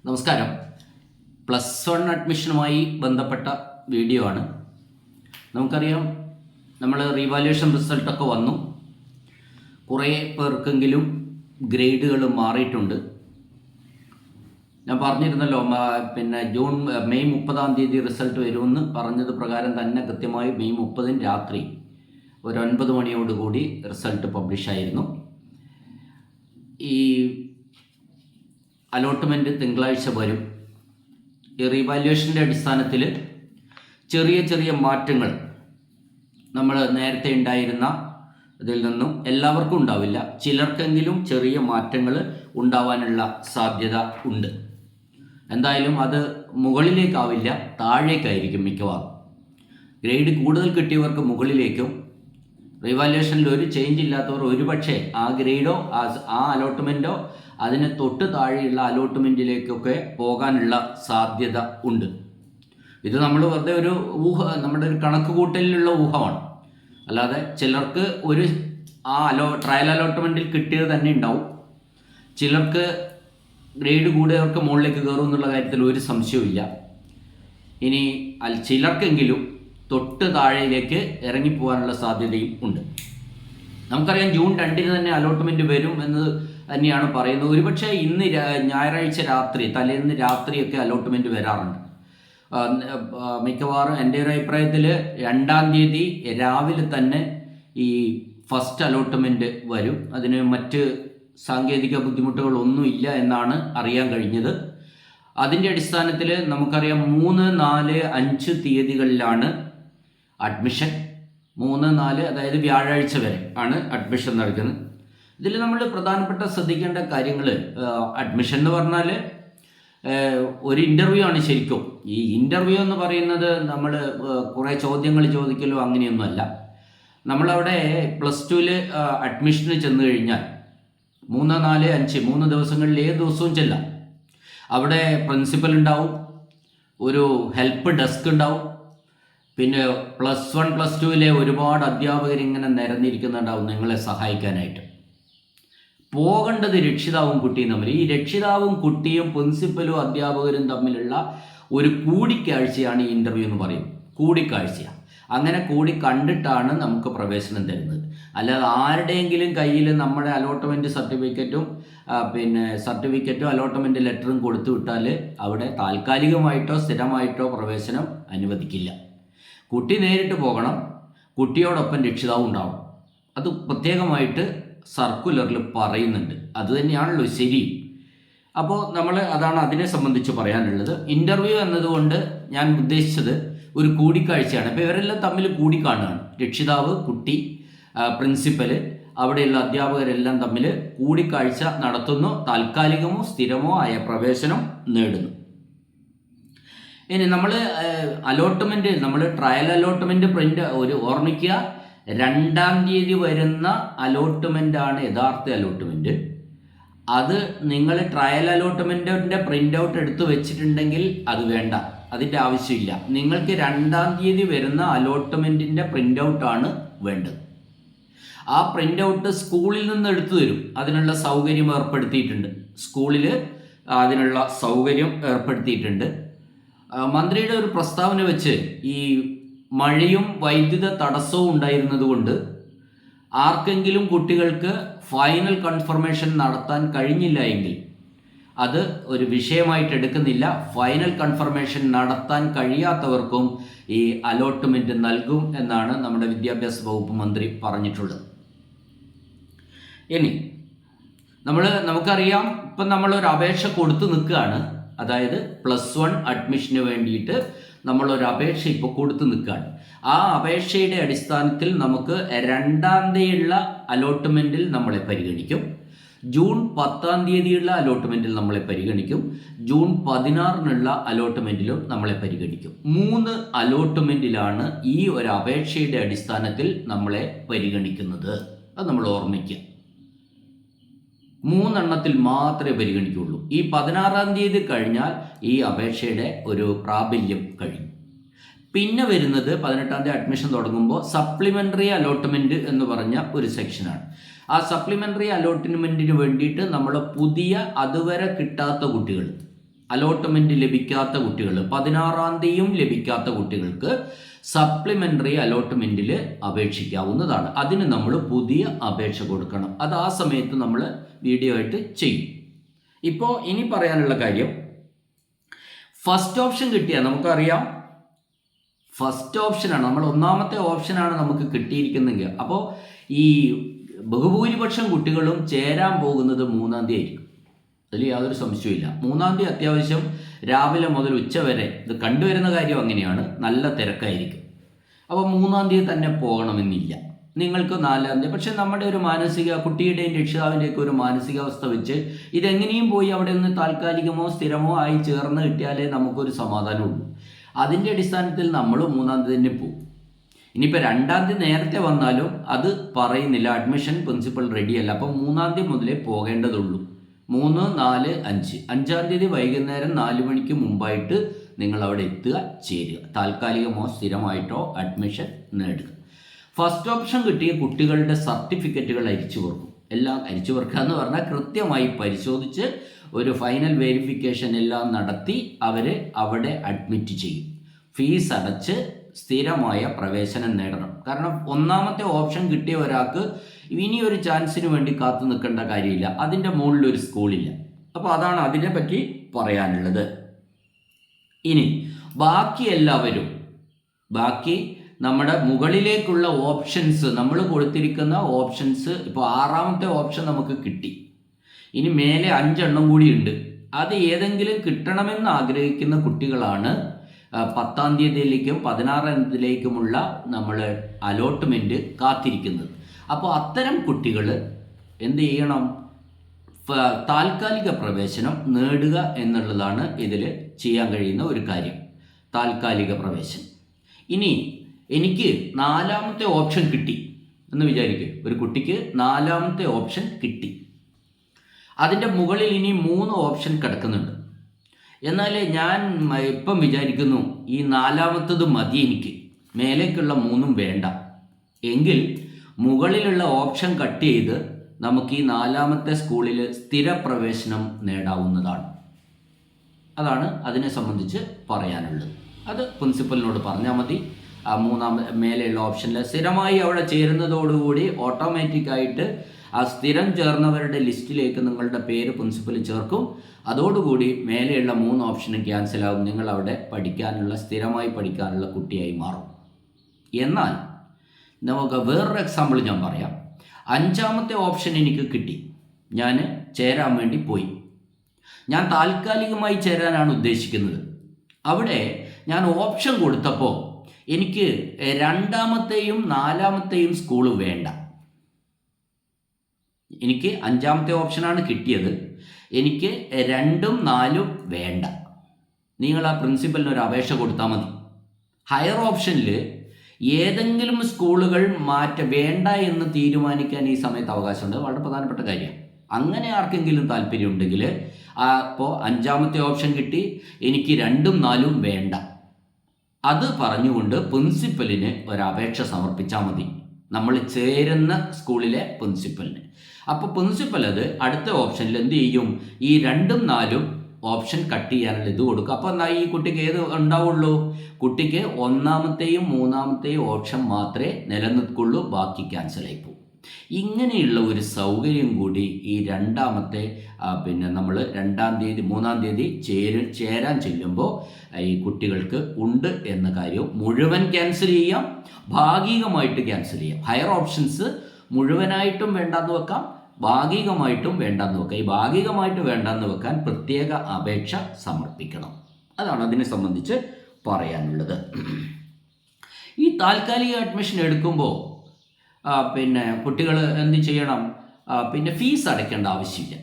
നമസ്കാരം. +1 അഡ്മിഷനുമായി ബന്ധപ്പെട്ട വീഡിയോ ആണ്. നമുക്കറിയാം, നമ്മൾ റീവാലുവേഷൻ റിസൾട്ടൊക്കെ വന്നു. കുറേ പേർക്കെങ്കിലും ഗ്രേഡുകൾ മാറിയിട്ടുണ്ട്. ഞാൻ പറഞ്ഞിരുന്നല്ലോ, മെയ് 30 റിസൾട്ട് വരുമെന്ന് പറഞ്ഞത് പ്രകാരം തന്നെ കൃത്യമായി മെയ് 30 രാത്രി ഒരു 9 മണിയോടുകൂടി റിസൾട്ട് പബ്ലിഷായിരുന്നു. ഈ അലോട്ട്മെൻറ്റ് തിങ്കളാഴ്ച വരും. ഈ റീവാലുവേഷൻ്റെ അടിസ്ഥാനത്തിൽ ചെറിയ ചെറിയ മാറ്റങ്ങൾ നമ്മൾ നേരത്തെ ഉണ്ടായിരുന്ന ഇതിൽ നിന്നും എല്ലാവർക്കും ഉണ്ടാവില്ല, ചിലർക്കെങ്കിലും ചെറിയ മാറ്റങ്ങൾ ഉണ്ടാവാനുള്ള സാധ്യത ഉണ്ട്. എന്തായാലും അത് മുകളിലേക്കാവില്ല, താഴേക്കായിരിക്കും മിക്കവാറും. ഗ്രേഡ് കൂടുതൽ കിട്ടിയവർക്ക് മുകളിലേക്കും, റീവാലുവേഷനിൽ ഒരു ചേഞ്ച് ഇല്ലാത്തവർ ഒരുപക്ഷെ ആ ഗ്രേഡോ ആ അലോട്ട്മെൻറ്റോ അതിന് തൊട്ട് താഴെയുള്ള അലോട്ട്മെൻറ്റിലേക്കൊക്കെ പോകാനുള്ള സാധ്യത ഉണ്ട്. ഇത് നമ്മൾ വെറുതെ ഒരു നമ്മുടെ ഒരു കണക്ക് കൂട്ടലിലുള്ള ഊഹമാണ്. അല്ലാതെ ചിലർക്ക് ഒരു ട്രയൽ അലോട്ട്മെൻറ്റിൽ കിട്ടിയത് തന്നെ ഉണ്ടാവും. ചിലർക്ക് ഗ്രേഡ് കൂടിയവർക്ക് മുകളിലേക്ക് കയറും എന്നുള്ള കാര്യത്തിൽ ഒരു സംശയവുമില്ല. ഇനി ചിലർക്കെങ്കിലും തൊട്ട് താഴേക്ക് ഇറങ്ങിപ്പോകാനുള്ള സാധ്യതയും ഉണ്ട്. നമുക്കറിയാം, ജൂൺ 2 തന്നെ അലോട്ട്മെൻറ്റ് വരും എന്ന് തന്നെയാണ് പറയുന്നത്. ഒരുപക്ഷെ ഇന്ന് ഞായറാഴ്ച രാത്രി, തലേന്ന് രാത്രിയൊക്കെ അലോട്ട്മെൻറ്റ് വരാറുണ്ട്. മിക്കവാറും എൻ്റെ ഒരു അഭിപ്രായത്തിൽ 2-ാം തീയതി രാവിലെ തന്നെ ഈ ഫസ്റ്റ് അലോട്ട്മെൻറ്റ് വരും. അതിന് മറ്റ് സാങ്കേതിക ബുദ്ധിമുട്ടുകളൊന്നുമില്ല എന്നാണ് അറിയാൻ കഴിഞ്ഞത്. അതിൻ്റെ അടിസ്ഥാനത്തിൽ നമുക്കറിയാം 3, 4, 5 തീയതികളിലാണ് അഡ്മിഷൻ. 3, 4 അതായത് വ്യാഴാഴ്ച വരെ ആണ് അഡ്മിഷൻ നടക്കുന്നത്. ഇതിൽ നമ്മൾ പ്രധാനപ്പെട്ട ശ്രദ്ധിക്കേണ്ട കാര്യങ്ങൾ, അഡ്മിഷൻ എന്ന് പറഞ്ഞാൽ ഒരു ഇൻ്റർവ്യൂ ആണ് ശരിക്കും. ഈ ഇൻ്റർവ്യൂ എന്ന് പറയുന്നത് നമ്മൾ കുറേ ചോദ്യങ്ങൾ ചോദിക്കലോ അങ്ങനെയൊന്നുമല്ല. നമ്മളവിടെ +2 അഡ്മിഷന് ചെന്ന് കഴിഞ്ഞാൽ 3, 4, 5 3 ദിവസങ്ങളിൽ ഏത് ദിവസവും ചെല്ലാം. അവിടെ പ്രിൻസിപ്പൽ ഉണ്ടാവും, ഒരു ഹെൽപ്പ് ഡെസ്ക് ഉണ്ടാവും, പിന്നെ +1 +2 ഒരുപാട് അധ്യാപകർ ഇങ്ങനെ നിരന്നിരിക്കുന്നുണ്ടാവും നിങ്ങളെ സഹായിക്കാനായിട്ട്. പോകേണ്ടത് രക്ഷിതാവും കുട്ടിയും തമ്മിൽ. ഈ രക്ഷിതാവും കുട്ടിയും പ്രിൻസിപ്പലും അധ്യാപകരും തമ്മിലുള്ള ഒരു കൂടിക്കാഴ്ചയാണ് ഈ ഇൻ്റർവ്യൂ എന്ന് പറയുന്നത്. കൂടിക്കാഴ്ചയാണ്. അങ്ങനെ കൂടി കണ്ടിട്ടാണ് നമുക്ക് പ്രവേശനം തരുന്നത്. അല്ലാതെ ആരുടെയെങ്കിലും കയ്യിൽ നമ്മുടെ അലോട്ട്മെൻറ്റ് സർട്ടിഫിക്കറ്റും അലോട്ട്മെൻറ്റ് ലെറ്ററും കൊടുത്തു വിട്ടാൽ അവിടെ താൽക്കാലികമായിട്ടോ സ്ഥിരമായിട്ടോ പ്രവേശനം അനുവദിക്കില്ല. കുട്ടി നേരിട്ട് പോകണം, കുട്ടിയോടൊപ്പം രക്ഷിതാവും ഉണ്ടാവും. അത് പ്രത്യേകമായിട്ട് സർക്കുലറിൽ പറയുന്നുണ്ട്. അത് തന്നെയാണല്ലോ ശരി. അപ്പോൾ അതാണ് അതിനെ സംബന്ധിച്ച് പറയാനുള്ളത്. ഇൻ്റർവ്യൂ എന്നതുകൊണ്ട് ഞാൻ ഉദ്ദേശിച്ചത് ഒരു കൂടിക്കാഴ്ചയാണ്. അപ്പോൾ ഇവരെല്ലാം തമ്മിൽ കൂടിക്കാണുകയാണ്. രക്ഷിതാവ്, കുട്ടി, പ്രിൻസിപ്പല്, അവിടെയുള്ള അധ്യാപകരെല്ലാം തമ്മിൽ കൂടിക്കാഴ്ച നടത്തുന്നു. താൽക്കാലികമോ സ്ഥിരമോ ആയ പ്രവേശനം നേടുന്നു. ഇനി നമ്മൾ ട്രയൽ അലോട്ട്മെൻറ്റ് ഓർമ്മിക്കുക, 2-ാം തീയതി വരുന്ന അലോട്ട്മെൻറ്റാണ് യഥാർത്ഥ അലോട്ട്മെൻറ്റ്. അത് നിങ്ങൾ ട്രയൽ അലോട്ട്മെൻറ്റിൻ്റെ പ്രിൻ്റ് ഔട്ട് എടുത്ത് വെച്ചിട്ടുണ്ടെങ്കിൽ അത് വേണ്ട, അതിൻ്റെ ആവശ്യമില്ല. നിങ്ങൾക്ക് 2-ാം തീയതി വരുന്ന അലോട്ട്മെൻറ്റിൻ്റെ പ്രിൻ്റ് ഔട്ടാണ് വേണ്ടത്. ആ പ്രിൻ്റ് ഔട്ട് സ്കൂളിൽ നിന്ന് എടുത്തു തരും. അതിനുള്ള സൗകര്യം ഏർപ്പെടുത്തിയിട്ടുണ്ട്. സ്കൂളിൽ അതിനുള്ള സൗകര്യം ഏർപ്പെടുത്തിയിട്ടുണ്ട്. മന്ത്രിയുടെ ഒരു പ്രസ്താവന വെച്ച്, ഈ മഴയും വൈദ്യുത തടസ്സവും ഉണ്ടായിരുന്നത് കൊണ്ട് ആർക്കെങ്കിലും കുട്ടികൾക്ക് ഫൈനൽ കൺഫർമേഷൻ നടത്താൻ കഴിഞ്ഞില്ല എങ്കിൽ അത് ഒരു വിഷയമായിട്ട് എടുക്കുന്നില്ല. ഫൈനൽ കൺഫർമേഷൻ നടത്താൻ കഴിയാത്തവർക്കും ഈ അലോട്ട്മെൻറ്റ് നൽകും എന്നാണ് നമ്മുടെ വിദ്യാഭ്യാസ വകുപ്പ് മന്ത്രി പറഞ്ഞിട്ടുള്ളത്. ഇനി നമുക്കറിയാം, ഇപ്പം നമ്മളൊരു അപേക്ഷ കൊടുത്തു നിൽക്കുകയാണ്. അതായത് +1 അഡ്മിഷന് വേണ്ടിയിട്ട് നമ്മളൊരു അപേക്ഷ ഇപ്പോൾ കൊടുത്തു നിൽക്കുകയാണ്. ആ അപേക്ഷയുടെ അടിസ്ഥാനത്തിൽ നമുക്ക് 2-ാം തീയതിയുള്ള അലോട്ട്മെൻറ്റിൽ നമ്മളെ പരിഗണിക്കും. ജൂൺ 10-ാം തീയതിയുള്ള അലോട്ട്മെൻറ്റിൽ നമ്മളെ പരിഗണിക്കും. ജൂൺ 16-നുള്ള അലോട്ട്മെൻറ്റിലും നമ്മളെ പരിഗണിക്കും. 3 അലോട്ട്മെൻറ്റിലാണ് ഈ ഒരു അപേക്ഷയുടെ അടിസ്ഥാനത്തിൽ നമ്മളെ പരിഗണിക്കുന്നത്. അത് നമ്മൾ ഓർമ്മിക്കുക. 3 എണ്ണത്തിൽ മാത്രമേ പരിഗണിക്കുകയുള്ളൂ. ഈ 16-ാം തീയതി കഴിഞ്ഞാൽ ഈ അപേക്ഷയുടെ ഒരു പ്രാബല്യം കഴിഞ്ഞു. പിന്നെ വരുന്നത് 18-ാം തീയതി അഡ്മിഷൻ തുടങ്ങുമ്പോൾ സപ്ലിമെൻ്ററി അലോട്ട്മെൻറ്റ് എന്ന് പറഞ്ഞ ഒരു സെക്ഷനാണ്. ആ സപ്ലിമെൻ്ററി അലോട്ട്മെൻറ്റിന് വേണ്ടിയിട്ട് നമ്മൾ പുതിയ അതുവരെ കിട്ടാത്ത കുട്ടികൾ, അലോട്ട്മെൻറ്റ് ലഭിക്കാത്ത കുട്ടികൾ, 16-ാം തീയതിയും ലഭിക്കാത്ത കുട്ടികൾക്ക് സപ്ലിമെൻ്ററി അലോട്ട്മെൻറ്റിൽ അപേക്ഷിക്കാവുന്നതാണ്. അതിന് നമ്മൾ പുതിയ അപേക്ഷ കൊടുക്കണം. അത് ആ സമയത്ത് നമ്മൾ വീഡിയോ ആയിട്ട് ചെയ്യും. ഇപ്പോൾ ഇനി പറയാനുള്ള കാര്യം, ഫസ്റ്റ് ഓപ്ഷൻ കിട്ടിയാൽ നമുക്കറിയാം, ഫസ്റ്റ് ഓപ്ഷനാണ് നമ്മൾ ഒന്നാമത്തെ ഓപ്ഷനാണ് നമുക്ക് കിട്ടിയിരിക്കുന്നെങ്കിൽ, അപ്പോൾ ഈ ബഹുഭൂരിപക്ഷം കുട്ടികളും ചേരാൻ പോകുന്നത് 3-ാം തീയതി ആയിരിക്കും. അതിൽ യാതൊരു സംശയമില്ല. 3-ാം തീയതി അത്യാവശ്യം രാവിലെ മുതൽ ഉച്ച വരെ, ഇത് കണ്ടുവരുന്ന കാര്യം അങ്ങനെയാണ്, നല്ല തിരക്കായിരിക്കും. അപ്പോൾ 3-ാം തീയതി തന്നെ പോകണമെന്നില്ല, നിങ്ങൾക്ക് 4-ാം തീയതി. പക്ഷേ നമ്മുടെ ഒരു കുട്ടിയുടെയും രക്ഷിതാവിൻ്റെയൊക്കെ ഒരു മാനസികാവസ്ഥ വെച്ച് ഇതെങ്ങനെയും പോയി അവിടെ നിന്ന് താൽക്കാലികമോ സ്ഥിരമോ ആയി ചേർന്ന് കിട്ടിയാലേ നമുക്കൊരു സമാധാനമുള്ളൂ. അതിൻ്റെ അടിസ്ഥാനത്തിൽ നമ്മൾ 3-ാം തീയതി തന്നെ പോകും. ഇനിയിപ്പോൾ 2-ാം തീയതി നേരത്തെ വന്നാലും അത് പറയുന്നില്ല, അഡ്മിഷൻ പ്രിൻസിപ്പൽ റെഡിയല്ല. അപ്പം 3-ാം തീയതി മുതലേ പോകേണ്ടതുള്ളൂ. 3, 4, 5 5-ാം തീയതി വൈകുന്നേരം 4 മണിക്ക് മുമ്പായിട്ട് നിങ്ങൾ അവിടെ എത്തുക, ചേരുക. താൽക്കാലികമോ സ്ഥിരമായിട്ടോ അഡ്മിഷൻ നേടുക. ഫസ്റ്റ് ഓപ്ഷൻ കിട്ടിയ കുട്ടികളുടെ സർട്ടിഫിക്കറ്റുകൾ അരിച്ചു വെക്കും. എല്ലാം അരിച്ചു വെക്കുക എന്ന് പറഞ്ഞാൽ കൃത്യമായി പരിശോധിച്ച് ഒരു ഫൈനൽ വെരിഫിക്കേഷൻ എല്ലാം നടത്തി അവരെ അവിടെ അഡ്മിറ്റ് ചെയ്യും. ഫീസ് അടച്ച് സ്ഥിരമായ പ്രവേശനം നേടണം. കാരണം 1-ാമത്തെ ഓപ്ഷൻ കിട്ടിയ ഒരാൾക്ക് ഇനി ഒരു ചാൻസിന് വേണ്ടി കാത്തു നിൽക്കേണ്ട കാര്യമില്ല. അതിൻ്റെ മുകളിലൊരു സ്കൂളില്ല. അപ്പോൾ അതാണ് അതിനെപ്പറ്റി പറയാനുള്ളത്. ഇനി ബാക്കി എല്ലാവരും, ബാക്കി നമ്മുടെ മുകളിലേക്കുള്ള ഓപ്ഷൻസ്, നമ്മൾ കൊടുത്തിരിക്കുന്ന ഓപ്ഷൻസ്, ഇപ്പോൾ 6-ാമത്തെ ഓപ്ഷൻ നമുക്ക് കിട്ടി. ഇനി മേലെ 5 എണ്ണം കൂടിയുണ്ട്. അത് ഏതെങ്കിലും കിട്ടണമെന്ന് ആഗ്രഹിക്കുന്ന കുട്ടികളാണ് 10-ാം തീയതിയിലേക്കും 16-ാം തീയതിയിലേക്കുമുള്ള നമ്മൾ അലോട്ട്മെൻറ്റ് കാത്തിരിക്കുന്നത്. അപ്പോൾ അത്തരം കുട്ടികൾ എന്ത് ചെയ്യണം? താൽക്കാലിക പ്രവേശനം നേടുക എന്നുള്ളതാണ് ഇതിൽ ചെയ്യാൻ കഴിയുന്ന ഒരു കാര്യം, താൽക്കാലിക പ്രവേശനം. ഇനി എനിക്ക് 4-ാമത്തെ ഓപ്ഷൻ കിട്ടി എന്ന് വിചാരിക്കുക. ഒരു കുട്ടിക്ക് 4-ാമത്തെ ഓപ്ഷൻ കിട്ടി. അതിൻ്റെ മുകളിൽ ഇനി 3 ഓപ്ഷൻ കിടക്കുന്നുണ്ട്. എന്നാൽ ഞാൻ ഇപ്പം വിചാരിക്കുന്നു ഈ 4-ാമത്തത് മതി, എനിക്ക് മേലേക്കുള്ള 3ഉം വേണ്ട. എങ്കിൽ മുകളിലുള്ള ഓപ്ഷൻ കട്ട് ചെയ്ത് നമുക്ക് ഈ 4-ാമത്തെ സ്കൂളിൽ സ്ഥിരപ്രവേശനം നേടാവുന്നതാണ്. അതാണ് അതിനെ സംബന്ധിച്ച് പറയാനുള്ളത്. അത് പ്രിൻസിപ്പലിനോട് പറഞ്ഞാൽ മതി. ആ 3-ാം മേലെയുള്ള ഓപ്ഷനിൽ സ്ഥിരമായി അവിടെ ചേരുന്നതോടുകൂടി ഓട്ടോമാറ്റിക്കായിട്ട് ആ സ്ഥിരം ചേർന്നവരുടെ ലിസ്റ്റിലേക്ക് നിങ്ങളുടെ പേര് പ്രിൻസിപ്പൽ ചേർക്കും. അതോടുകൂടി മേലെയുള്ള 3 ഓപ്ഷനും ക്യാൻസലാകും. നിങ്ങൾ അവിടെ സ്ഥിരമായി പഠിക്കാനുള്ള കുട്ടിയായി മാറും. എന്നാൽ നമുക്ക് വേറൊരു എക്സാമ്പിൾ ഞാൻ പറയാം. 5-ാമത്തെ ഓപ്ഷൻ എനിക്ക് കിട്ടി, ഞാൻ ചേരാൻ വേണ്ടി പോയി. ഞാൻ താൽക്കാലികമായി ചേരാനാണ് ഉദ്ദേശിക്കുന്നത്. അവിടെ ഞാൻ ഓപ്ഷൻ കൊടുത്തപ്പോൾ എനിക്ക് 2-ാമത്തെയും 4-ാമത്തെയും സ്കൂൾ വേണ്ട. എനിക്ക് 5-ാമത്തെ ഓപ്ഷനാണ് കിട്ടിയത്. എനിക്ക് 2ഉം 4ഉം വേണ്ട. നിങ്ങൾ ആ പ്രിൻസിപ്പലിന് ഒരു അപേക്ഷ കൊടുത്താൽ മതി. ഹയർ ഓപ്ഷനിൽ ഏതെങ്കിലും സ്കൂളുകൾ വേണ്ട എന്ന് തീരുമാനിക്കാൻ ഈ സമയത്ത് അവകാശമുണ്ട്. വളരെ പ്രധാനപ്പെട്ട കാര്യമാണ്. അങ്ങനെ ആർക്കെങ്കിലും താല്പര്യമുണ്ടെങ്കിൽ അപ്പോൾ 5-ാമത്തെ ഓപ്ഷൻ കിട്ടി, എനിക്ക് 2ഉം 4ഉം വേണ്ട, അത് പറഞ്ഞുകൊണ്ട് പ്രിൻസിപ്പലിന് ഒരപേക്ഷ സമർപ്പിച്ചാൽ മതി, നമ്മൾ ചേരുന്ന സ്കൂളിലെ പ്രിൻസിപ്പലിന്. അപ്പോൾ പ്രിൻസിപ്പൽ അത് അടുത്ത ഓപ്ഷനിൽ എന്ത് ചെയ്യും? ഈ 2ഉം 4ഉം ഓപ്ഷൻ കട്ട് ചെയ്യാനുള്ള ഇത് കൊടുക്കുക. അപ്പോൾ എന്നാൽ ഈ കുട്ടിക്ക് ഏത് ഉണ്ടാവുള്ളൂ? കുട്ടിക്ക് 1-ാമത്തെയും 3-ാമത്തെയും ഓപ്ഷൻ മാത്രമേ നിലനിൽക്കുള്ളൂ, ബാക്കി ക്യാൻസലായി പോകും. ഇങ്ങനെയുള്ള ഒരു സൗകര്യം കൂടി ഈ 2-ാമത്തെ നമ്മൾ 2-ാം തീയതി 3-ാം തീയതി ചേരാൻ ചെല്ലുമ്പോൾ ഈ കുട്ടികൾക്ക് ഉണ്ട് എന്ന കാര്യം. മുഴുവൻ ക്യാൻസൽ ചെയ്യാം, ഭാഗികമായിട്ട് ക്യാൻസൽ ചെയ്യാം. ഹയർ ഓപ്ഷൻസ് മുഴുവനായിട്ടും വേണ്ടാന്ന് വെക്കാം, ഭാഗികമായിട്ടും വേണ്ടാന്ന് വെക്കാം. ഈ ഭാഗികമായിട്ട് വേണ്ടാന്ന് വെക്കാൻ പ്രത്യേക അപേക്ഷ സമർപ്പിക്കണം. അതാണ് അതിനെ സംബന്ധിച്ച് പറയാനുള്ളത്. ഈ താൽക്കാലിക അഡ്മിഷൻ എടുക്കുമ്പോൾ കുട്ടികൾ എന്ത് ചെയ്യണം? ഫീസ് അടയ്ക്കേണ്ട ആവശ്യമില്ല.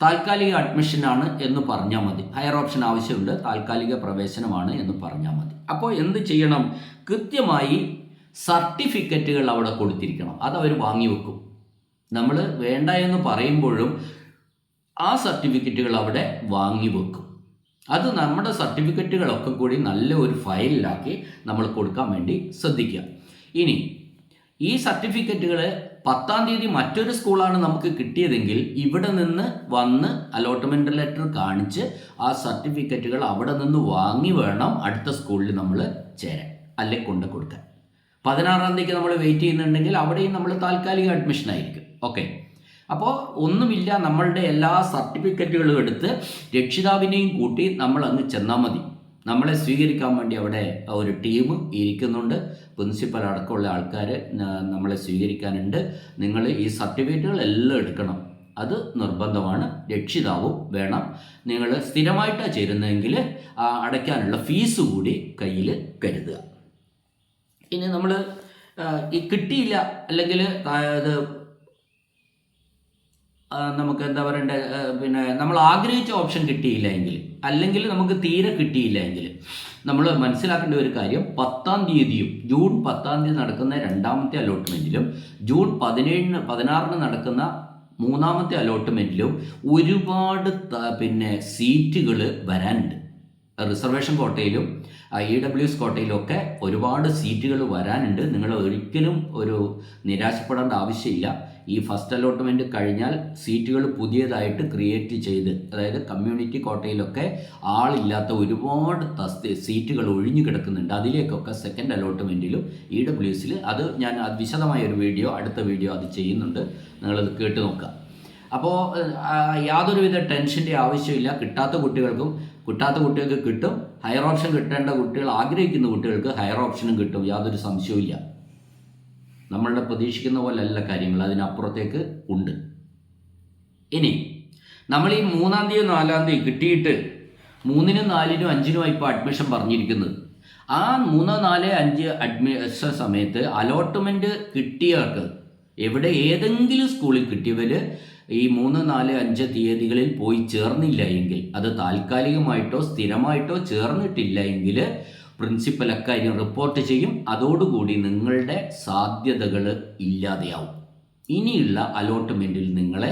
താൽക്കാലിക അഡ്മിഷനാണ് എന്ന് പറഞ്ഞാൽ മതി. ഹയർ ഓപ്ഷൻ ആവശ്യമുണ്ട്, താൽക്കാലിക പ്രവേശനമാണ് എന്ന് പറഞ്ഞാൽ മതി. അപ്പോൾ എന്ത് ചെയ്യണം? കൃത്യമായി സർട്ടിഫിക്കറ്റുകൾ അവിടെ കൊടുത്തിരിക്കണം. അതവർ വാങ്ങി വെക്കും. നമ്മൾ വേണ്ട എന്ന് പറയുമ്പോഴും ആ സർട്ടിഫിക്കറ്റുകൾ അവിടെ വാങ്ങി വെക്കും. അത് നമ്മുടെ സർട്ടിഫിക്കറ്റുകളൊക്കെ കൂടി നല്ല ഒരു ഫയലിലാക്കി നമ്മൾ കൊടുക്കാൻ വേണ്ടി ശ്രദ്ധിക്കുക. ഇനി ഈ സർട്ടിഫിക്കറ്റുകൾ 10-ാം തീയതി മറ്റൊരു സ്കൂളാണ് നമുക്ക് കിട്ടിയതെങ്കിൽ ഇവിടെ നിന്ന് വന്ന് അലോട്ട്മെൻറ്റ് ലെറ്റർ കാണിച്ച് ആ സർട്ടിഫിക്കറ്റുകൾ അവിടെ നിന്ന് വാങ്ങി വേണം അടുത്ത സ്കൂളിൽ നമ്മൾ ചേരാൻ, അല്ലെങ്കിൽ കൊണ്ട് കൊടുക്കാൻ. 16-ാം തീയതിക്ക് നമ്മൾ വെയിറ്റ് ചെയ്യുന്നുണ്ടെങ്കിൽ അവിടെയും നമ്മൾ താൽക്കാലിക അഡ്മിഷൻ ആയിരിക്കും. ഓക്കെ, അപ്പോൾ ഒന്നുമില്ല, നമ്മളുടെ എല്ലാ സർട്ടിഫിക്കറ്റുകളും എടുത്ത് രക്ഷിതാവിനെയും കൂട്ടി നമ്മൾ അങ്ങ് ചെന്നാൽ മതി. നമ്മളെ സ്വീകരിക്കാൻ വേണ്ടി അവിടെ ഒരു ടീം ഇരിക്കുന്നുണ്ട്, പ്രിൻസിപ്പൽ അടക്കമുള്ള ആൾക്കാർ നമ്മളെ സ്വീകരിക്കാനുണ്ട്. നിങ്ങൾ ഈ സർട്ടിഫിക്കറ്റുകളെല്ലാം എടുക്കണം, അത് നിർബന്ധമാണ്. രക്ഷിതാവും വേണം. നിങ്ങൾ സ്ഥിരമായിട്ടാണ് ചേരുന്നതെങ്കിൽ അടയ്ക്കാനുള്ള ഫീസ് കൂടി കയ്യിൽ കരുതുക. ഇനി നമ്മൾ ഈ കിട്ടിയില്ല, അല്ലെങ്കിൽ അത് നമുക്ക് എന്താ പറയണ്ടേ, പിന്നെ നമ്മൾ ആഗ്രഹിച്ച ഓപ്ഷൻ കിട്ടിയില്ല എങ്കിൽ, അല്ലെങ്കിൽ നമുക്ക് തീരെ കിട്ടിയില്ല എങ്കിൽ, നമ്മൾ മനസ്സിലാക്കേണ്ട ഒരു കാര്യം, 10-ാം തീയതിയും ജൂൺ 10-ാം തീയതി നടക്കുന്ന 2ാമത്തെ അലോട്ട്മെൻറ്റിലും ജൂൺ 16-ന് നടക്കുന്ന 3ാമത്തെ അലോട്ട്മെൻറ്റിലും ഒരുപാട് സീറ്റുകൾ വരാനുണ്ട്. റിസർവേഷൻ കോട്ടയിലും EWS കോട്ടയിലും ഒക്കെ ഒരുപാട് സീറ്റുകൾ വരാനുണ്ട്. നിങ്ങൾ ഒരിക്കലും ഒരു നിരാശപ്പെടേണ്ട ആവശ്യമില്ല. ഈ ഫസ്റ്റ് അലോട്ട്മെൻറ്റ് കഴിഞ്ഞാൽ സീറ്റുകൾ പുതിയതായിട്ട് ക്രിയേറ്റ് ചെയ്ത്, അതായത് കമ്മ്യൂണിറ്റി കോട്ടയിലൊക്കെ ആളില്ലാത്ത ഒരുപാട് സീറ്റുകൾ ഒഴിഞ്ഞു കിടക്കുന്നുണ്ട്. അതിലേക്കൊക്കെ സെക്കൻഡ് അലോട്ട്മെൻറ്റിലും EWSൽ അത് ഞാൻ വിശദമായൊരു വീഡിയോ, അടുത്ത വീഡിയോ അത് ചെയ്യുന്നുണ്ട്, നിങ്ങളത് കേട്ട് നോക്കുക. അപ്പോൾ യാതൊരുവിധ ടെൻഷൻ്റെ ആവശ്യമില്ല. കിട്ടാത്ത കുട്ടികൾക്ക് കിട്ടും. ഹയർ ഓപ്ഷൻ കിട്ടേണ്ട കുട്ടികൾ, ആഗ്രഹിക്കുന്ന കുട്ടികൾക്ക് ഹയർ ഓപ്ഷനും കിട്ടും, യാതൊരു സംശയവും ഇല്ല. നമ്മളുടെ പ്രതീക്ഷിക്കുന്ന പോലെയല്ല കാര്യങ്ങൾ, അതിനപ്പുറത്തേക്ക് ഉണ്ട്. ഇനി നമ്മൾ ഈ 3-ാം തീയതി 4-ാം തീയതി കിട്ടിയിട്ട് 3-നും 4-നും 5-നും ഇപ്പോൾ അഡ്മിഷൻ പറഞ്ഞിരിക്കുന്നത്. ആ 3, 4, 5 അഡ്മിഷൻ സമയത്ത് അലോട്ട്മെൻറ്റ് കിട്ടിയവർക്ക്, എവിടെ ഏതെങ്കിലും സ്കൂളിൽ കിട്ടിയവർ ഈ 3, 4, 5 തീയതികളിൽ പോയി ചേർന്നില്ല എങ്കിൽ, അത് താൽക്കാലികമായിട്ടോ സ്ഥിരമായിട്ടോ ചേർന്നിട്ടില്ല എങ്കിൽ പ്രിൻസിപ്പൽ അക്കാര്യം റിപ്പോർട്ട് ചെയ്യും. അതോടുകൂടി നിങ്ങളുടെ സാധ്യതകൾ ഇല്ലാതെയാവും. ഇനിയുള്ള അലോട്ട്മെൻറ്റിൽ നിങ്ങളെ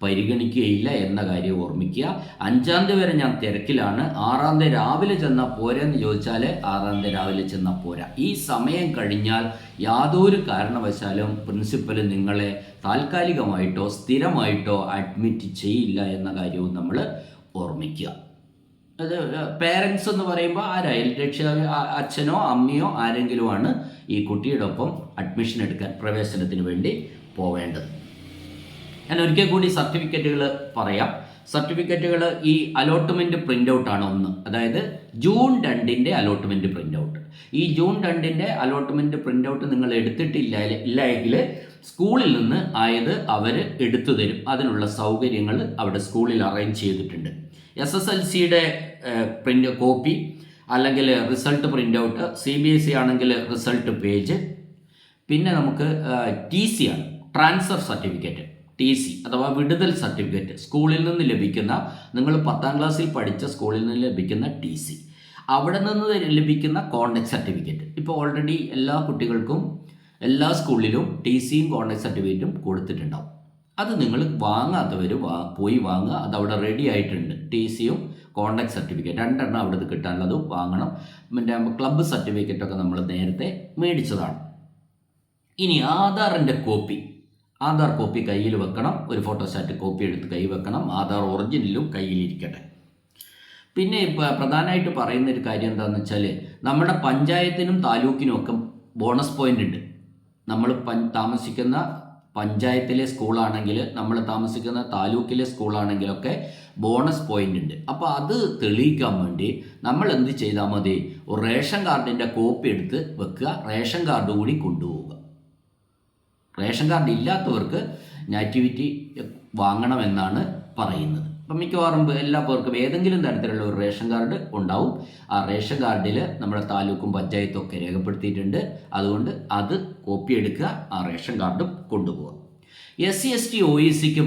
പരിഗണിക്കുകയില്ല എന്ന കാര്യം ഓർമ്മിക്കുക. 5-ാം തീയതി വരെ ഞാൻ തിരക്കിലാണ്. 6-ാം തീയതി രാവിലെ ചെന്നാൽ പോരെന്ന് ചോദിച്ചാൽ 6-ാം തീയതി രാവിലെ ചെന്നാൽ പോരാ. ഈ സമയം കഴിഞ്ഞാൽ യാതൊരു കാരണവശാലും പ്രിൻസിപ്പൽ നിങ്ങളെ താൽക്കാലികമായിട്ടോ സ്ഥിരമായിട്ടോ അഡ്മിറ്റ് ചെയ്യില്ല എന്ന കാര്യവും നമ്മൾ ഓർമ്മിക്കുക. അത് പേരൻസ് എന്ന് പറയുമ്പോൾ ആരായാലും, രക്ഷിതാവ് അച്ഛനോ അമ്മയോ ആരെങ്കിലുമാണ് ഈ കുട്ടിയുടെ ഒപ്പം അഡ്മിഷൻ എടുക്കാൻ പ്രവേശനത്തിന് വേണ്ടി പോവേണ്ടത്. ഞാൻ ഒരിക്കൽ കൂടി സർട്ടിഫിക്കറ്റുകൾ പറയാം. സർട്ടിഫിക്കറ്റുകൾ ഈ അലോട്ട്മെൻറ്റ് പ്രിൻ്റ് ഔട്ടാണ് ഒന്ന്, അതായത് ജൂൺ 2-ൻ്റെ അലോട്ട്മെൻറ്റ് പ്രിൻ്റ് ഔട്ട്. ഈ ജൂൺ 2-ൻ്റെ അലോട്ട്മെൻറ്റ് പ്രിൻ്റ് ഔട്ട് നിങ്ങൾ എങ്കിൽ സ്കൂളിൽ നിന്ന് അവർ എടുത്തു തരും. അതിനുള്ള സൗകര്യങ്ങൾ അവിടെ സ്കൂളിൽ അറേഞ്ച് ചെയ്തിട്ടുണ്ട്. SSLCയുടെ കോപ്പി, അല്ലെങ്കിൽ റിസൾട്ട് പ്രിൻ്റ് ഔട്ട്, CBSE ആണെങ്കിൽ റിസൾട്ട് പേജ്, പിന്നെ നമുക്ക് TC ആണ്, ട്രാൻസ്ഫർ സർട്ടിഫിക്കറ്റ്, TC അഥവാ വിടുതൽ സർട്ടിഫിക്കറ്റ്, സ്കൂളിൽ നിന്ന് ലഭിക്കുന്ന, നിങ്ങൾ 10-ാം ക്ലാസ്സിൽ പഠിച്ച സ്കൂളിൽ നിന്ന് ലഭിക്കുന്ന TC, അവിടെ നിന്ന് ലഭിക്കുന്ന കോണ്ടാക്ട് സർട്ടിഫിക്കറ്റ്. ഇപ്പോൾ ഓൾറെഡി എല്ലാ കുട്ടികൾക്കും എല്ലാ സ്കൂളിലും TCയും കോണ്ടാക്ട് സർട്ടിഫിക്കറ്റും കൊടുത്തിട്ടുണ്ടാവും. അത് നിങ്ങൾ വാങ്ങാത്തവർ പോയി വാങ്ങുക, അതവിടെ റെഡി ആയിട്ടുണ്ട്. TCയും കോണ്ടാക്ട് സർട്ടിഫിക്കറ്റ് 2 എണ്ണം അവിടെ കിട്ടാനുള്ളത് വാങ്ങണം. പിന്നെ ക്ലബ്ബ് സർട്ടിഫിക്കറ്റൊക്കെ നമ്മൾ നേരത്തെ മേടിച്ചതാണ്. ഇനി ആധാറിൻ്റെ ആധാർ കോപ്പി കയ്യിൽ വെക്കണം. ഒരു ഫോട്ടോസ്റ്റാറ്റ് കോപ്പി എടുത്ത് കൈ വെക്കണം. ആധാർ ഒറിജിനലും കയ്യിലിരിക്കട്ടെ. പിന്നെ ഇപ്പോൾ പ്രധാനമായിട്ട് പറയുന്നൊരു കാര്യം എന്താണെന്ന് വെച്ചാൽ, നമ്മുടെ പഞ്ചായത്തിനും താലൂക്കിനും ഒക്കെ ബോണസ് പോയിൻ്റ് ഉണ്ട്. നമ്മൾ താമസിക്കുന്ന പഞ്ചായത്തിലെ സ്കൂളാണെങ്കിൽ, നമ്മൾ താമസിക്കുന്ന താലൂക്കിലെ സ്കൂളാണെങ്കിലൊക്കെ ബോണസ് പോയിൻ്റ് ഉണ്ട്. അപ്പോൾ അത് തെളിയിക്കാൻ വേണ്ടി നമ്മൾ എന്ത് ചെയ്താൽ മതി, റേഷൻ കാർഡിൻ്റെ കോപ്പി എടുത്ത് വെക്കുക, റേഷൻ കാർഡ് കൂടി കൊണ്ടുപോവുക. റേഷൻ കാർഡ് ഇല്ലാത്തവർക്ക് നാറ്റിവിറ്റി വാങ്ങണമെന്നാണ് പറയുന്നത്. അപ്പം മിക്കവാറും എല്ലാ പേർക്കും ഏതെങ്കിലും തരത്തിലുള്ള ഒരു റേഷൻ കാർഡ് ഉണ്ടാവും. ആ റേഷൻ കാർഡിൽ നമ്മുടെ താലൂക്കും പഞ്ചായത്തും ഒക്കെ രേഖപ്പെടുത്തിയിട്ടുണ്ട്. അതുകൊണ്ട് അത് കോപ്പി എടുക്കുക, ആ റേഷൻ കാർഡും കൊണ്ടുപോകുക. SC ST OECക്ക്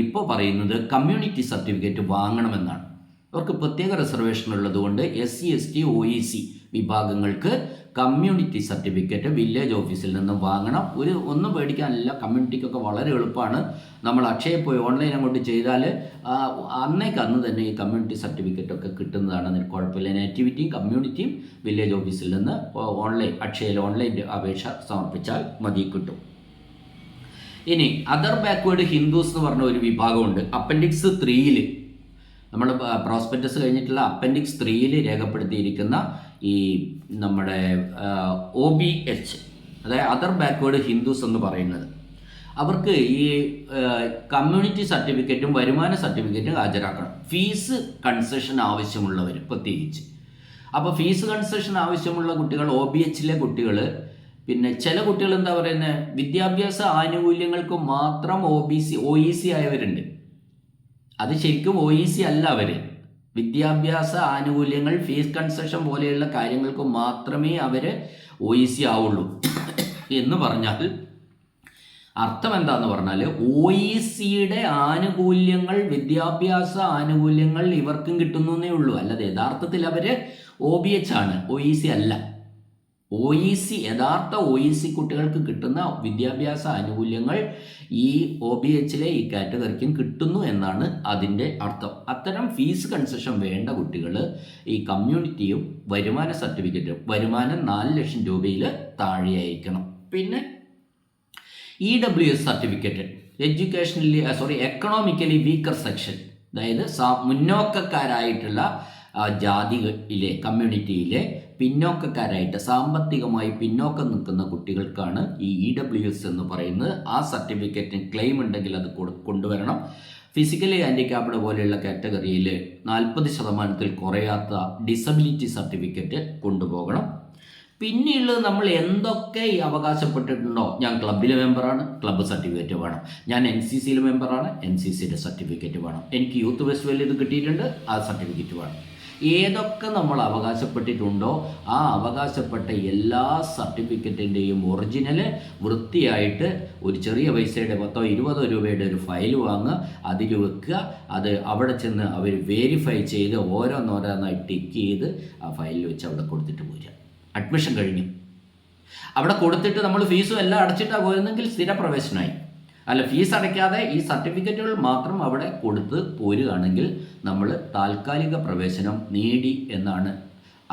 ഇപ്പോൾ പറയുന്നത് കമ്മ്യൂണിറ്റി സർട്ടിഫിക്കറ്റ് വാങ്ങണമെന്നാണ്. അവർക്ക് പ്രത്യേക റിസർവേഷൻ ഉള്ളതുകൊണ്ട് SC ST OEC വിഭാഗങ്ങൾക്ക് കമ്മ്യൂണിറ്റി സർട്ടിഫിക്കറ്റ് വില്ലേജ് ഓഫീസിൽ നിന്നും വാങ്ങണം. ഒന്നും പേടിക്കാനില്ല, കമ്മ്യൂണിറ്റിക്കൊക്കെ വളരെ എളുപ്പമാണ്. നമ്മൾ അക്ഷയയിൽ പോയി ഓൺലൈൻ അങ്ങോട്ട് ചെയ്താൽ അന്ന് തന്നെ ഈ കമ്മ്യൂണിറ്റി സർട്ടിഫിക്കറ്റൊക്കെ കിട്ടുന്നതാണ്. അതിന് കുഴപ്പമില്ല. നാറ്റിവിറ്റിയും കമ്മ്യൂണിറ്റിയും വില്ലേജ് ഓഫീസിൽ നിന്ന് അക്ഷയയിൽ ഓൺലൈൻ അപേക്ഷ സമർപ്പിച്ചാൽ മതി, കിട്ടും. ഇനി അതർ ബാക്ക്വേർഡ് ഹിന്ദുസ് എന്ന് പറഞ്ഞ ഒരു വിഭാഗമുണ്ട്. അപ്പൻഡിക്സ് 3 നമ്മൾ പ്രോസ്പെക്ടസ് കഴിഞ്ഞിട്ടുള്ള അപ്പൻഡിക്സ് 3 രേഖപ്പെടുത്തിയിരിക്കുന്ന ഈ നമ്മുടെ OBH, അതായത് അതർ ബാക്ക്വേർഡ് ഹിന്ദുസ് എന്ന് പറയുന്നത്, അവർക്ക് ഈ കമ്മ്യൂണിറ്റി സർട്ടിഫിക്കറ്റും വരുമാന സർട്ടിഫിക്കറ്റും ഹാജരാക്കണം. ഫീസ് കൺസെഷൻ ആവശ്യമുള്ളവർ പ്രത്യേകിച്ച്. അപ്പോൾ ഫീസ് കൺസെഷൻ ആവശ്യമുള്ള കുട്ടികൾ, OBHലെ കുട്ടികൾ, പിന്നെ ചില കുട്ടികൾ എന്താ പറയുന്നത്, വിദ്യാഭ്യാസ ആനുകൂല്യങ്ങൾക്ക് മാത്രം OEC ആയവരുണ്ട്. അത് ശരിക്കും OEC അല്ല. അവർ വിദ്യാഭ്യാസ ആനുകൂല്യങ്ങൾ, ഫീസ് കൺസെഷൻ പോലെയുള്ള കാര്യങ്ങൾക്ക് മാത്രമേ അവർ OEC ആവുള്ളൂ എന്ന് പറഞ്ഞാൽ അർത്ഥം എന്താന്ന് പറഞ്ഞാൽ, OECയുടെ ആനുകൂല്യങ്ങൾ, വിദ്യാഭ്യാസ ആനുകൂല്യങ്ങൾ ഇവർക്കും കിട്ടുന്നേ ഉള്ളൂ. അല്ലാതെ യഥാർത്ഥത്തിൽ അവർ OBH ആണ്, OEC അല്ല. യഥാർത്ഥ OEC കുട്ടികൾക്ക് കിട്ടുന്ന വിദ്യാഭ്യാസ ആനുകൂല്യങ്ങൾ ഈ OBHലെ ഈ കാറ്റഗറിക്കും കിട്ടുന്നു എന്നാണ് അതിൻ്റെ അർത്ഥം. അത്തരം ഫീസ് കൺസെഷൻ വേണ്ട കുട്ടികൾ ഈ കമ്മ്യൂണിറ്റിയും വരുമാന സർട്ടിഫിക്കറ്റും, വരുമാനം 4 ലക്ഷം രൂപയിൽ താഴെയായിരിക്കണം. പിന്നെ EWS certificate, economically weaker section, അതായത് മുന്നോക്കക്കാരായിട്ടുള്ള ജാതിയിലെ, കമ്മ്യൂണിറ്റിയിലെ പിന്നോക്കക്കാരായിട്ട് സാമ്പത്തികമായി പിന്നോക്കം നിൽക്കുന്ന കുട്ടികൾക്കാണ് ഈ EWS എന്ന് പറയുന്നത്. ആ സർട്ടിഫിക്കറ്റിന് ക്ലെയിം ഉണ്ടെങ്കിൽ അത് കൊണ്ടുവരണം. ഫിസിക്കലി ഹാൻഡിക്യാപ്ഡ് പോലെയുള്ള കാറ്റഗറിയിൽ 40% കുറയാത്ത ഡിസബിലിറ്റി സർട്ടിഫിക്കറ്റ് കൊണ്ടുപോകണം. പിന്നെയുള്ളത്, നമ്മൾ എന്തൊക്കെ ഈ അവകാശപ്പെട്ടിട്ടുണ്ടോ, ഞാൻ ക്ലബിലെ മെമ്പറാണ്, ക്ലബ്ബ് സർട്ടിഫിക്കറ്റ് വേണം, ഞാൻ NCCയിൽ മെമ്പറാണ്, NCCയുടെ സർട്ടിഫിക്കറ്റ് വേണം, എനിക്ക് യൂത്ത് ഫെസ്റ്റിവലിൽ ഇത് കിട്ടിയിട്ടുണ്ട്, ആ സർട്ടിഫിക്കറ്റ് വേണം. ഏതൊക്കെ നമ്മൾ അവകാശപ്പെട്ടിട്ടുണ്ടോ ആ അവകാശപ്പെട്ട എല്ലാ സർട്ടിഫിക്കറ്റിൻ്റെയും ഒറിജിനൽ വൃത്തിയായിട്ട് ഒരു ചെറിയ പൈസയുടെ 10-20 രൂപയുടെ ഒരു ഫയൽ വാങ്ങുക, അതിൽ വെക്കുക. അത് അവിടെ ചെന്ന് അവർ വെരിഫൈ ചെയ്ത് ഓരോന്നോരോന്നായി ടിക്ക് ചെയ്ത് ആ ഫയലിൽ വെച്ച് അവിടെ കൊടുത്തിട്ട് പോരുക. അഡ്മിഷൻ കഴിഞ്ഞു. അവിടെ കൊടുത്തിട്ട് നമ്മൾ ഫീസും എല്ലാം അടച്ചിട്ടാണ് പോയിരുന്നെങ്കിൽ സ്ഥിര പ്രവേശനമായി. അല്ല, ഫീസ് അടയ്ക്കാതെ ഈ സർട്ടിഫിക്കറ്റുകൾ മാത്രം അവിടെ കൊടുത്ത് പോരുകയാണെങ്കിൽ നമ്മൾ താൽക്കാലിക പ്രവേശനം നേടി എന്നാണ്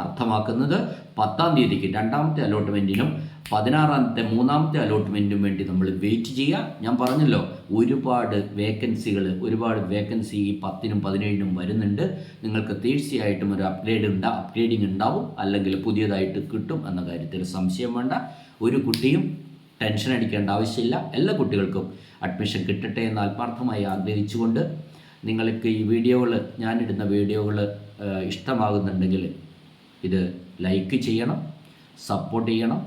അർത്ഥമാക്കുന്നത്. 10-ാം തീയതിക്ക് 2ാമത്തെ അലോട്ട്മെൻറ്റിനും 16-ാമത്തെ 3ാമത്തെ അലോട്ട്മെൻറ്റിനും വേണ്ടി നമ്മൾ വെയിറ്റ് ചെയ്യുക. ഞാൻ പറഞ്ഞല്ലോ, ഒരുപാട് വേക്കൻസി ഈ 10-നും 17-നും വരുന്നുണ്ട്. നിങ്ങൾക്ക് തീർച്ചയായിട്ടും ഒരു അപ്ഗ്രേഡിങ് ഉണ്ടാവും, അല്ലെങ്കിൽ പുതിയതായിട്ട് കിട്ടും എന്ന കാര്യത്തിൽ സംശയം വേണ്ട. ഒരു കുട്ടിയും ടെൻഷൻ അടിക്കേണ്ട ആവശ്യമില്ല. എല്ലാ കുട്ടികൾക്കും അഡ്മിഷൻ കിട്ടട്ടെ എന്ന് ആത്മാർത്ഥമായി ആഗ്രഹിച്ചുകൊണ്ട്, നിങ്ങൾക്ക് ഈ വീഡിയോകൾ, ഞാനിടുന്ന വീഡിയോകൾ ഇഷ്ടമാകുന്നുണ്ടെങ്കിൽ ഇത് ലൈക്ക് ചെയ്യണം, സപ്പോർട്ട് ചെയ്യണം,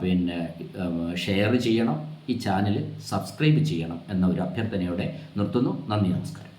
പിന്നെ ഷെയർ ചെയ്യണം, ഈ ചാനൽ സബ്സ്ക്രൈബ് ചെയ്യണം എന്ന ഒരു അഭ്യർത്ഥനയോടെ നിർത്തുന്നു. നന്ദി, നമസ്കാരം.